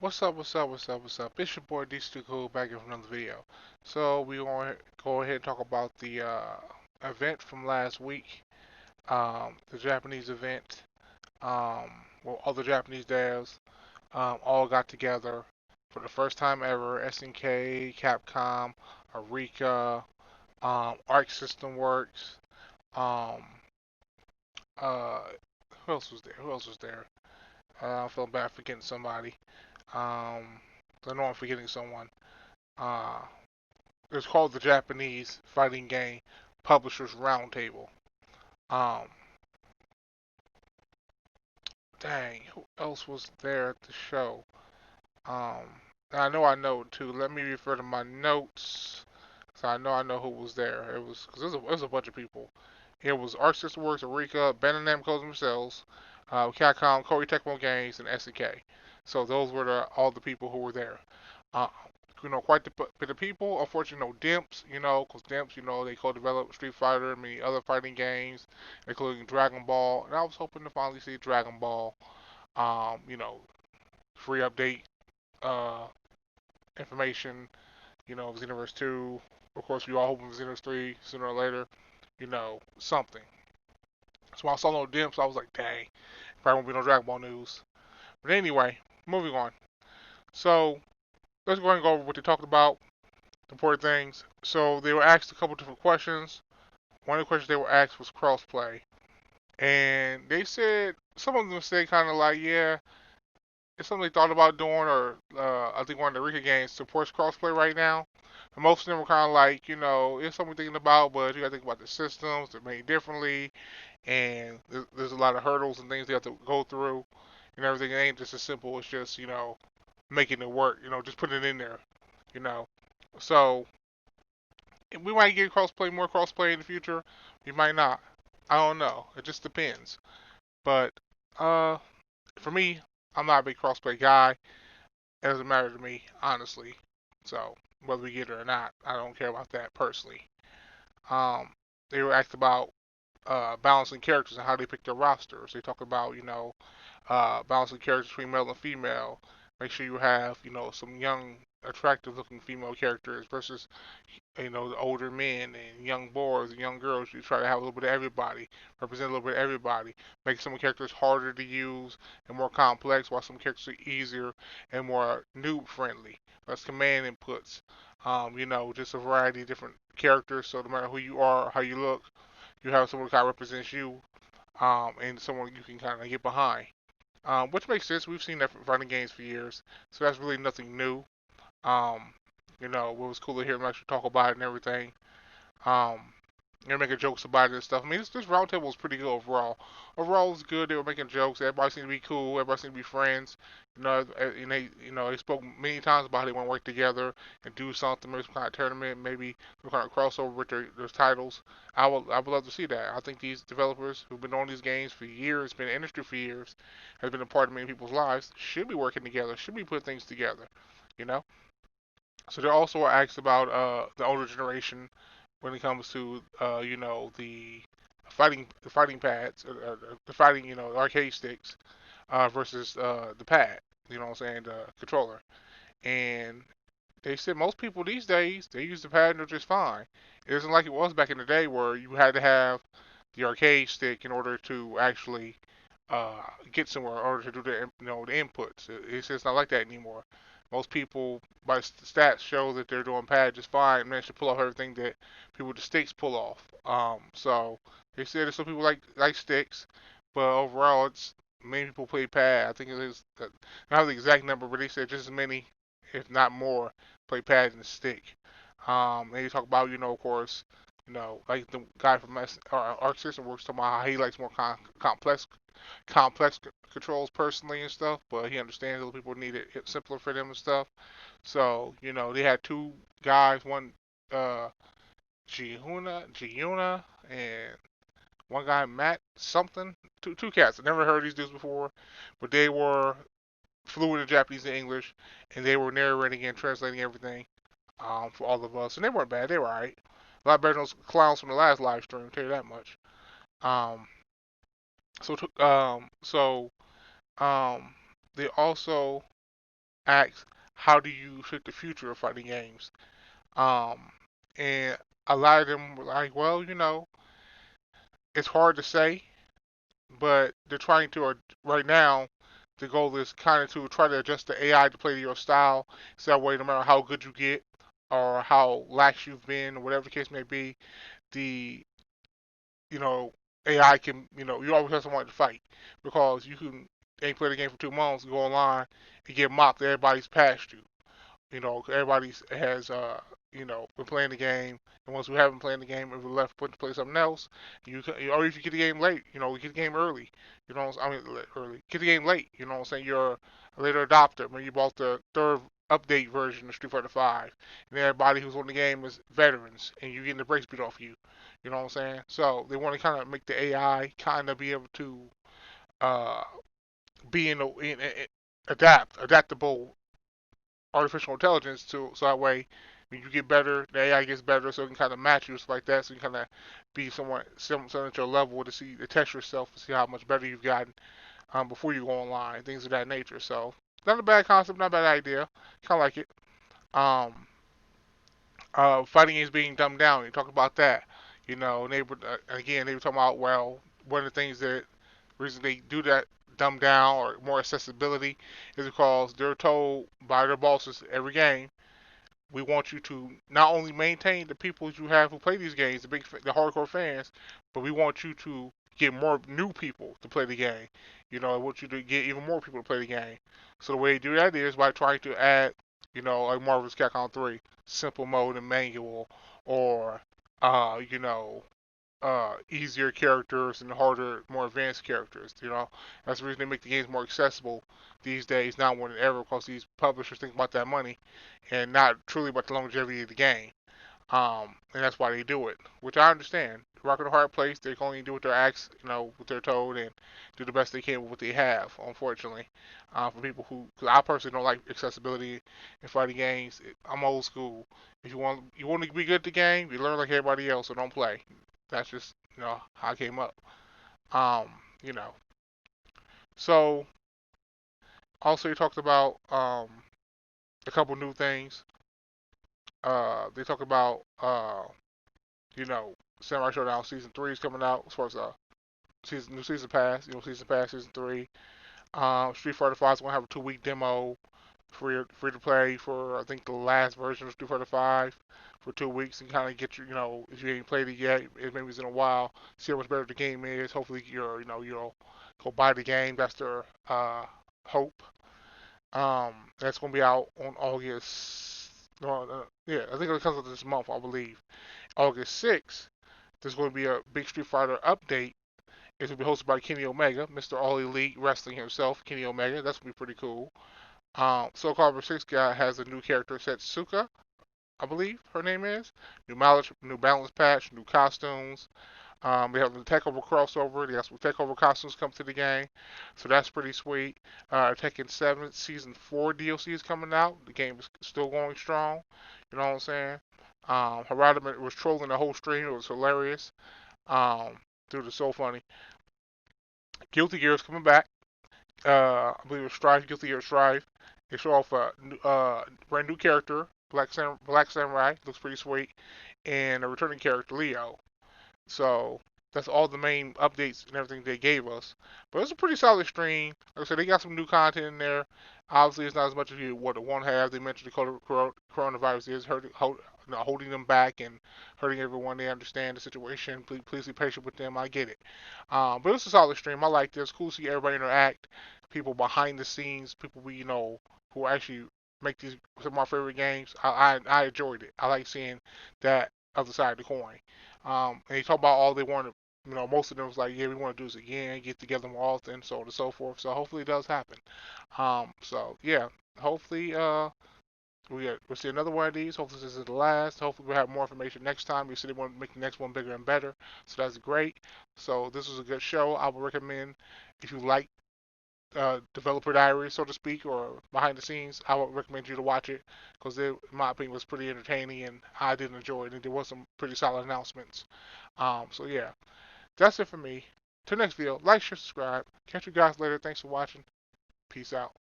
What's up? It's your boy D2Cool back here with another video. So we want to go ahead and talk about the event from last week, the Japanese event. Well, all the Japanese devs all got together for the first time ever. SNK, Capcom, Arika, Arc System Works. Um, uh, who else was there? I feel bad forgetting somebody. I know I'm forgetting someone. Uh, it's called the Japanese Fighting Game Publishers Roundtable. Um, Dang, who else was there at the show? I know too. Let me refer to my notes, so I know who was there. It was because it was a bunch of people. It was Arc System Works, Eureka, Bandai Namco themselves, Capcom, Koei Tecmo Games, and SNK. So those were all the people who were there. Uh, quite the bit of people. Unfortunately, no Dimps, because Dimps, they co-developed Street Fighter and many other fighting games, including Dragon Ball. And I was hoping to finally see Dragon Ball, um, you know, free update uh, information, Xenoverse 2. Of course, we all hoping for Xenoverse 3 sooner or later, something. So when I saw no Dimps, I was like, dang, probably won't be no Dragon Ball news. But anyway, moving on. So let's go ahead and go over what they talked about. Important things. So they were asked a couple different questions. One of the questions they were asked was crossplay, and they said some of them said kind of like, yeah, it's something they thought about doing, or I think one of the Rika games supports crossplay right now. And most of them were kind of like, it's something we're thinking about, but you got to think about the systems, they're made differently, and there's a lot of hurdles and things they have to go through, and everything. It ain't just as simple as just, making it work, just putting it in there, you know. So we might get more crossplay in the future. We might not. I don't know. It just depends. But uh, for me, I'm not a big crossplay guy. It doesn't matter to me, honestly. So whether we get it or not, I don't care about that personally. Um, they were asked about balancing characters and how they pick their rosters. They talk about balancing characters between male and female. Make sure you have some young, attractive looking female characters versus the older men and young boys and young girls. You try to have a little bit of everybody, represent a little bit of everybody. Make some characters harder to use and more complex, while some characters are easier and more noob friendly. That's command inputs. Just a variety of different characters. So no matter who you are or how you look, you have someone who kind of represents you, and someone you can kind of get behind. Which makes sense. We've seen that from fighting games for years, so that's really nothing new. Um, it was cool to hear them actually talk about it and everything. Um, they're making jokes about it and stuff. I mean, this roundtable was pretty good overall. Overall, it was good. They were making jokes. Everybody seemed to be cool. Everybody seemed to be friends. They spoke many times about how they want to work together and do something, maybe some kind of tournament, maybe some kind of crossover with their titles. I would love to see that. I think these developers who've been on these games for years, been in the industry for years, has been a part of many people's lives, should be working together, should be putting things together. You know. So they also asked about the older generation when it comes to the fighting pads, the fighting arcade sticks versus the pad. You know what I'm saying? The controller. And they said most people these days they use the pad just fine. It isn't like it was back in the day where you had to have the arcade stick in order to actually get somewhere, in order to do the inputs. It's just not like that anymore. Most people, by stats, show that they're doing pad just fine and manage to pull off everything that people with the sticks pull off. So they said that some people like sticks, but overall, it's many people play pad. I think it is not the exact number, but they said just as many, if not more, play pad than stick. And you talk about, of course, like the guy from Arc System Works talking about how he likes more complex controls personally and stuff, but he understands other people need it simpler for them and stuff. So, they had two guys, one uh Giuna and one guy Matt something. Two cats. I never heard these dudes before, but they were fluent in Japanese and English, and they were narrating and translating everything for all of us. And they weren't bad. They were alright. A lot better than those clowns from the last live stream. I'll tell you that much. Um, so um, they also asks, how do you shape the future of fighting games? Um, and a lot of them were like, well, it's hard to say, but they're trying to, right now, the goal is kind of to try to adjust the AI to play to your style. So that way, no matter how good you get or how lax you've been, or whatever the case may be, the you know, AI can, you always have someone to fight because you can ain't play the game for 2 months, go online and get mocked. Everybody's past you. Everybody has, been playing the game, and once we haven't playing the game, if we're left put to play something else, or if you get the game late, get the game early. I mean, early. Get the game late. You know what I'm saying? You're a later adopter. When you bought the third update version of Street Fighter 5, and everybody who's on the game is veterans, and you're getting the brakes beat off you. You know what I'm saying? So they want to kind of make the AI kind of be able to uh, be adaptable artificial intelligence to so that way when you get better, the AI gets better, so it can kind of match you, stuff like that. So you can kind of be somewhat similar to your level to test yourself to see how much better you've gotten before you go online, things of that nature. So not a bad concept, not a bad idea. Kind of like it. Um, Fighting games being dumbed down. You talk about that. And they were talking about, well, one of the things that reason they do that dumb down or more accessibility is because they're told by their bosses every game, we want you to not only maintain the people you have who play these games, the hardcore fans, but we want you to get more new people to play the game. I want you to get even more people to play the game. So the way they do that is by trying to add, like Marvel's Capcom 3, simple mode and manual, or uh, you know, easier characters and harder, more advanced characters. That's the reason they make the games more accessible these days, now more than ever, because these publishers think about that money and not truly about the longevity of the game. And that's why they do it, which I understand. Rock in a hard place, they can only do what they're asked, what they're told, and do the best they can with what they have. Unfortunately, for people because I personally don't like accessibility in fighting games. I'm old school. If you want to be good at the game, you learn like everybody else, so don't play. That's just how I came up. Um, you know. So also you talked about a couple new things. They talk about you know, Samurai Showdown season 3 is coming out as far as new season pass. Season pass season 3. Street Fighter 5 is gonna have a 2 week demo free to play for I think the last version of Street Fighter 5 for 2 weeks and kind of get if you ain't played it yet, it maybe it's in a while, see how much better the game is. Hopefully you'll go buy the game. That's their hope. That's gonna be out on August. No, yeah, I think it comes out this month, I believe. August 6th. There's going to be a big Street Fighter update. It's going to be hosted by Kenny Omega, Mr. All Elite Wrestling himself, Kenny Omega. That's going to be pretty cool. Soul Calibur 6 guy has a new character, Setsuka, I believe her name is. New balance patch, new costumes. We have the Takeover crossover. They got some Takeover costumes come to the game, so that's pretty sweet. Tekken 7 Season 4 DLC is coming out. The game is still going strong. You know what I'm saying? Harada was trolling the whole stream. It was hilarious. Dude, it's so funny. Guilty Gear is coming back. I believe it's Strive, Guilty Gear Strive. They show off a brand new character, Black Samurai. Looks pretty sweet. And a returning character, Leo. So that's all the main updates and everything they gave us. But it's a pretty solid stream. Like I said, they got some new content in there. Obviously, it's not as much as you would want to have. They mentioned the coronavirus is holding them back and hurting everyone. They understand the situation. Please be patient with them. I get it. But it's a solid stream. I like this. Cool to see everybody interact. People behind the scenes. People who actually make these some of my favorite games. I enjoyed it. I like seeing that other side of the coin. And he talked about all they wanted. Most of them was like, yeah, we want to do this again, get together more often, so on and so forth. So hopefully it does happen. So yeah, hopefully we'll see another one of these. Hopefully this is the last. Hopefully we'll have more information next time. We see they want to make the next one bigger and better. So that's great. So this was a good show. I would recommend if you like developer diary, so to speak, or behind the scenes, I would recommend you to watch it because it, in my opinion, was pretty entertaining and I did enjoy it. And there was some pretty solid announcements. So yeah, that's it for me. Till next video, like, share, subscribe. Catch you guys later. Thanks for watching. Peace out.